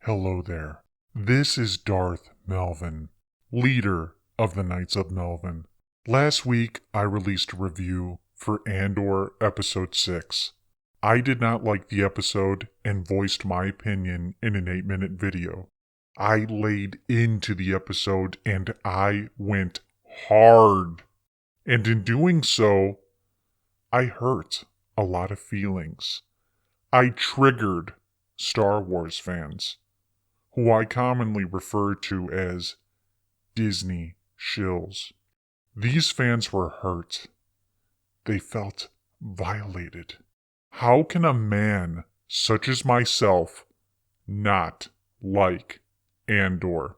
Hello there. This is Darth Melvin, leader of the Knights of Melvin. Last week, I released a review for Andor Episode 6. I did not like the episode and voiced my opinion in an 8-minute video. I laid into the episode and I went hard. And in doing so, I hurt a lot of feelings. I triggered Star Wars fans, who I commonly refer to as Disney shills. These fans were hurt. They felt violated. How can a man such as myself not like Andor?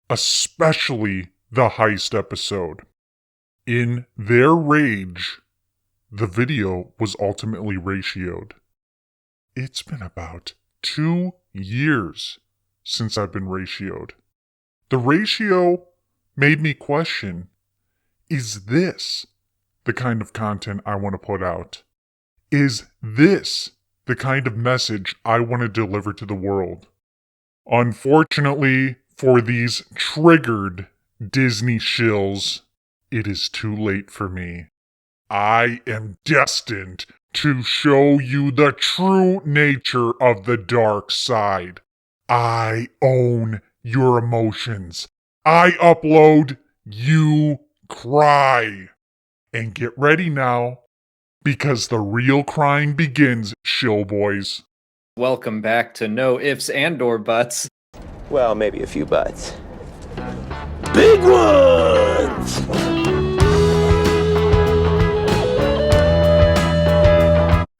Especially the heist episode. In their rage, the video was ultimately ratioed. It's been about 2 years since I've been ratioed. The ratio made me question, is this the kind of content I want to put out? Is this the kind of message I want to deliver to the world? Unfortunately for these triggered Disney shills, it is too late for me. I am destined to show you the true nature of the dark side. I own your emotions. I upload, you cry. And get ready now, because the real crying begins, shill boys. Welcome back to No Ifs and/or Buts. Well, maybe a few buts. Big ones!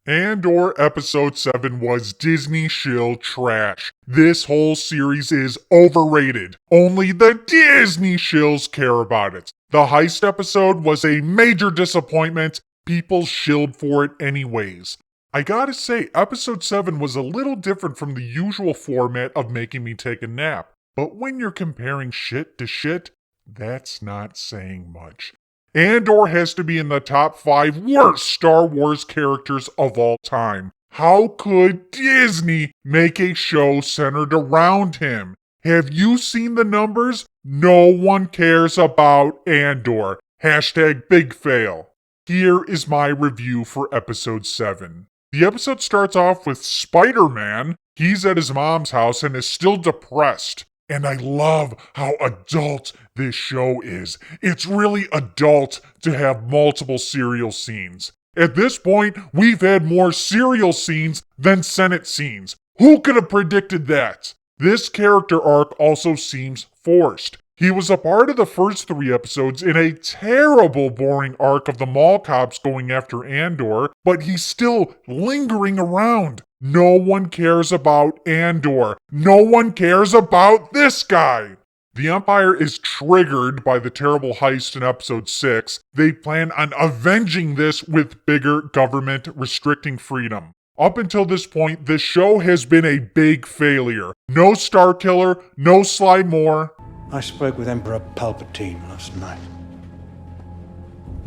Andor Episode 7 was Disney shill trash. This whole series is overrated. Only the Disney shills care about it. The heist episode was a major disappointment. People shilled for it anyways. I gotta say, Episode 7 was a little different from the usual format of making me take a nap. But when you're comparing shit to shit, that's not saying much. Andor has to be in the top 5 worst Star Wars characters of all time. How could Disney make a show centered around him? Have you seen the numbers? No one cares about Andor. Hashtag big fail. Here is my review for Episode 7. The episode starts off with Spider-Man. He's at his mom's house and is still depressed. And I love how adult this show is. It's really adult to have multiple serial scenes. At this point, we've had more serial scenes than Senate scenes. Who could have predicted that? This character arc also seems forced. He was a part of the first 3 episodes in a terrible, boring arc of the mall cops going after Andor, but he's still lingering around. No one cares about Andor. No one cares about this guy. The Empire is triggered by the terrible heist in Episode 6. They plan on avenging this with bigger government restricting freedom. Up until this point, this show has been a big failure. No Starkiller, no Sly Moore. I spoke with Emperor Palpatine last night,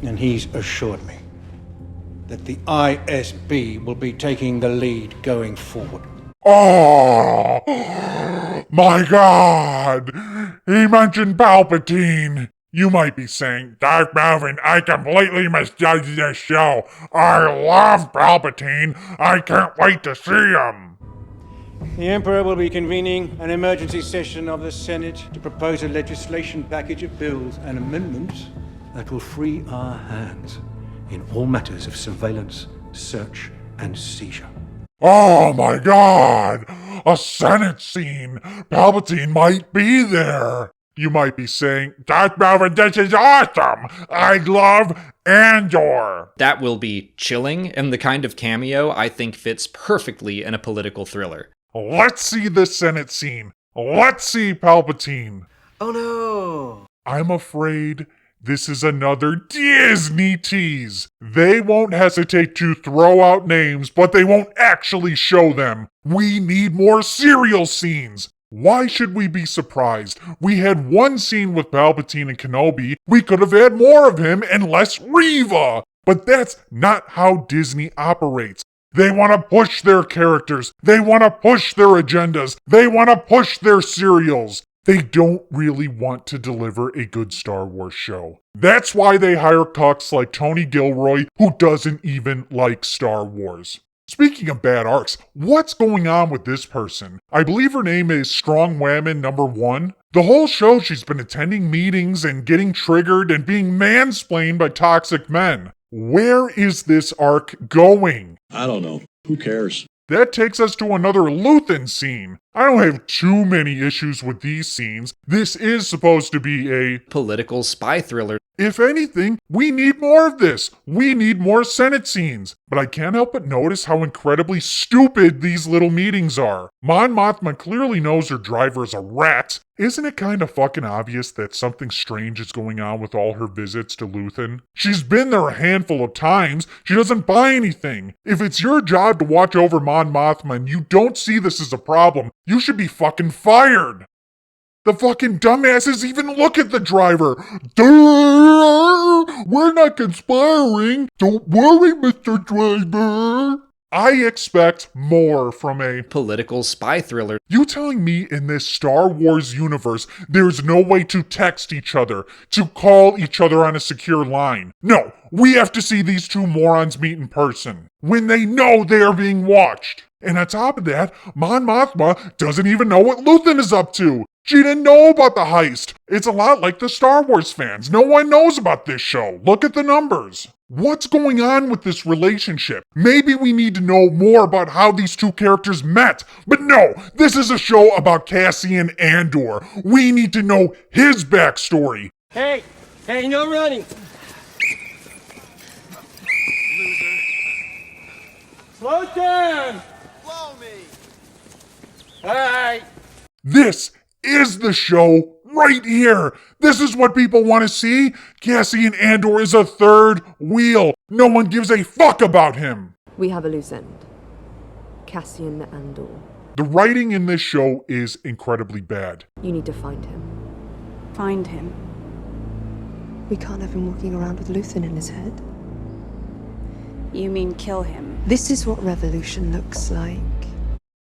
and he's assured me that the ISB will be taking the lead going forward. Oh, my God! He mentioned Palpatine. You might be saying, Darth Melvin, I completely misjudged this show. I love Palpatine. I can't wait to see him. The Emperor will be convening an emergency session of the Senate to propose a legislation package of bills and amendments that will free our hands in all matters of surveillance, search, and seizure. Oh my God! A Senate scene! Palpatine might be there! You might be saying, Darth Melvin, this is awesome! I love Andor! That will be chilling, and the kind of cameo I think fits perfectly in a political thriller. Let's see the Senate scene. Let's see Palpatine. Oh no! I'm afraid this is another Disney tease. They won't hesitate to throw out names, but they won't actually show them. We need more serial scenes. Why should we be surprised? We had one scene with Palpatine and Kenobi. We could have had more of him and less Reva. But that's not how Disney operates. They want to push their characters. They want to push their agendas. They want to push their serials. They don't really want to deliver a good Star Wars show. That's why they hire cucks like Tony Gilroy, who doesn't even like Star Wars. Speaking of bad arcs, what's going on with this person? I believe her name is Strong Whammon number 1. The whole show she's been attending meetings and getting triggered and being mansplained by toxic men. Where is this arc going? I don't know. Who cares? That takes us to another Luthen scene. I don't have too many issues with these scenes. This is supposed to be a political spy thriller. If anything, we need more of this. We need more Senate scenes. But I can't help but notice how incredibly stupid these little meetings are. Mon Mothma clearly knows her driver is a rat. Isn't it kind of fucking obvious that something strange is going on with all her visits to Luthen? She's been there a handful of times. She doesn't buy anything. If it's your job to watch over Mon Mothma and you don't see this as a problem, you should be fucking fired. The fucking dumbasses even look at the driver. Duh! We're not conspiring. Don't worry, Mr. Driver. I expect more from a political spy thriller. You telling me in this Star Wars universe there's no way to text each other, to call each other on a secure line? No, we have to see these two morons meet in person when they know they are being watched. And on top of that, Mon Mothma doesn't even know what Luthen is up to. She didn't know about the heist. It's a lot like the Star Wars fans. No one knows about this show. Look at the numbers. What's going on with this relationship? Maybe we need to know more about how these two characters met. But no, this is a show about Cassian Andor. We need to know his backstory. Hey, no running. Loser. Slow down. Blow me. All right. This is the show right here. This is what people want to see. Cassian Andor is a third wheel. No one gives a fuck about him. We have a loose end. Cassian Andor. The writing in this show is incredibly bad. You need to find him. Find him. We can't have him walking around with Luthen in his head. You mean kill him? This is what revolution looks like.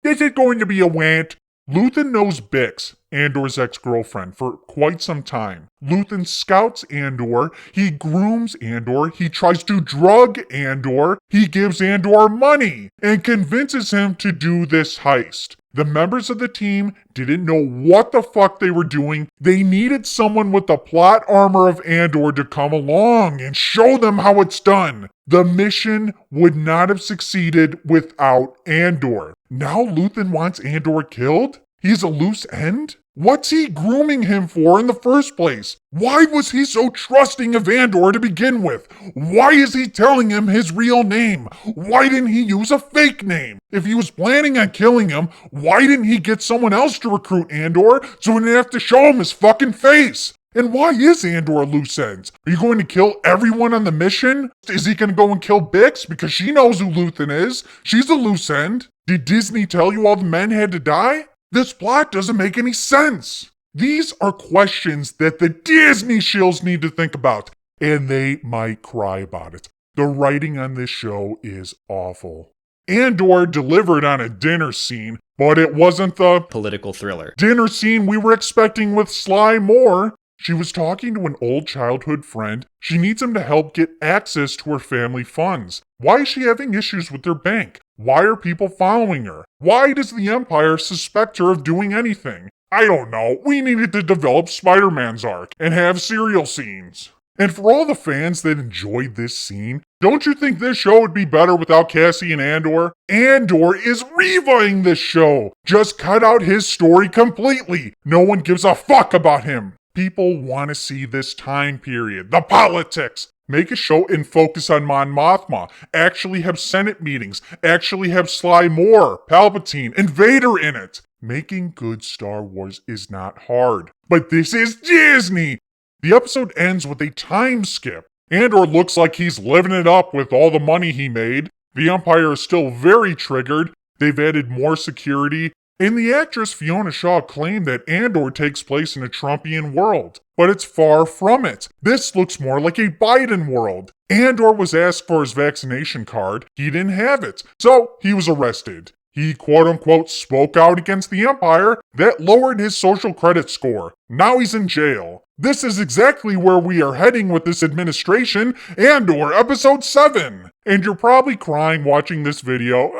Is it going to be a rant? Luthen knows Bix, Andor's ex-girlfriend, for quite some time. Luthen scouts Andor, he grooms Andor, he tries to drug Andor, he gives Andor money, and convinces him to do this heist. The members of the team didn't know what the fuck they were doing. They needed someone with the plot armor of Andor to come along and show them how it's done. The mission would not have succeeded without Andor. Now Luthen wants Andor killed? He's a loose end? What's he grooming him for in the first place? Why was he so trusting of Andor to begin with? Why is he telling him his real name? Why didn't he use a fake name? If he was planning on killing him, why didn't he get someone else to recruit Andor so he didn't have to show him his fucking face? And why is Andor a loose ends? Are you going to kill everyone on the mission? Is he going to go and kill Bix because she knows who Luthen is? She's a loose end. Did Disney tell you all the men had to die? This plot doesn't make any sense. These are questions that the Disney shills need to think about, and they might cry about it. The writing on this show is awful. Andor delivered on a dinner scene, but it wasn't the political thriller dinner scene we were expecting with Sly Moore. She was talking to an old childhood friend. She needs him to help get access to her family funds. Why is she having issues with her bank? Why are people following her? Why does the Empire suspect her of doing anything? I don't know. We needed to develop Spider-Man's arc and have serial scenes. And for all the fans that enjoyed this scene, don't you think this show would be better without Cassian Andor? Andor is reviving this show. Just cut out his story completely. No one gives a fuck about him. People want to see this time period, the politics. Make a show and focus on Mon Mothma. Actually have Senate meetings. Actually have Sly Moore, Palpatine, and Vader in it. Making good Star Wars is not hard. But this is Disney! The episode ends with a time skip. Andor looks like he's living it up with all the money he made. The Empire is still very triggered. They've added more security. And the actress Fiona Shaw claimed that Andor takes place in a Trumpian world, but it's far from it. This looks more like a Biden world. Andor was asked for his vaccination card. He didn't have it, so he was arrested. He quote-unquote spoke out against the Empire. That lowered his social credit score. Now he's in jail. This is exactly where we are heading with this administration, Andor Episode 7. And you're probably crying watching this video.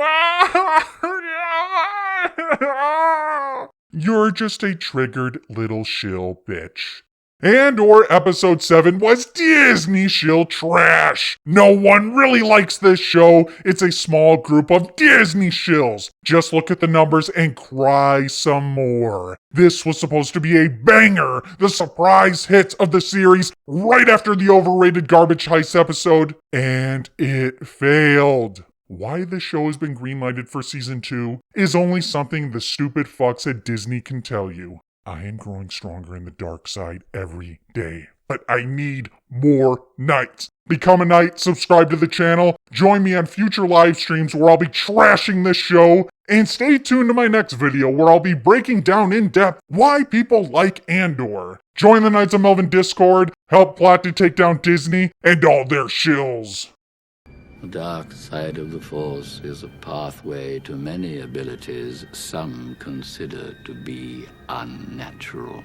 You're just a triggered little shill bitch. Andor Episode 7 was Disney shill trash. No one really likes this show. It's a small group of Disney shills. Just look at the numbers and cry some more. This was supposed to be a banger, the surprise hit of the series right after the overrated Garbage Heist episode, and it failed. Why the show has been greenlighted for season 2 is only something the stupid fucks at Disney can tell you. I am growing stronger in the dark side every day, but I need more nights. Become a knight, subscribe to the channel, join me on future live streams where I'll be trashing this show, and stay tuned to my next video where I'll be breaking down in depth why people like Andor. Join the Knights of Melvin Discord, help plot to take down Disney and all their shills. The dark side of the Force is a pathway to many abilities some consider to be unnatural.